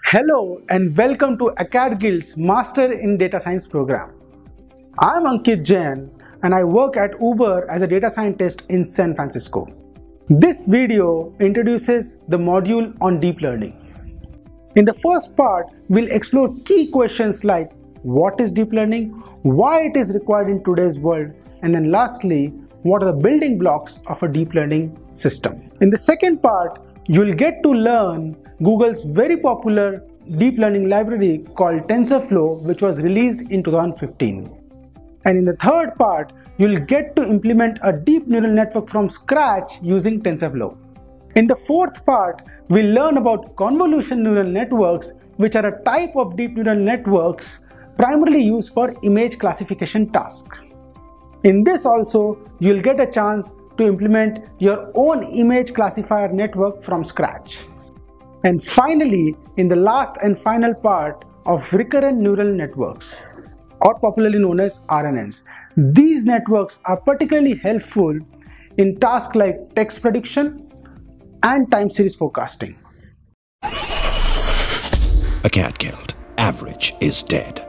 Hello and welcome to Acadgild's Master in Data Science program. I'm Ankit Jain and I work at Uber as a data scientist in San Francisco. This video introduces the module on deep learning. In the first part, we'll explore key questions like what is deep learning, why it is required in today's world, and then lastly, what are the building blocks of a deep learning system. In the second part, you'll get to learn Google's very popular deep learning library called TensorFlow, which was released in 2015. And in the third part, you'll get to implement a deep neural network from scratch using TensorFlow. In the fourth part, we'll learn about convolutional neural networks, which are a type of deep neural networks primarily used for image classification tasks. In this also, you'll get a chance to implement your own image classifier network from scratch. And finally, in the last and final part of recurrent neural networks, or popularly known as RNNs, these networks are particularly helpful in tasks like text prediction and time series forecasting. Acadgild. Average is dead.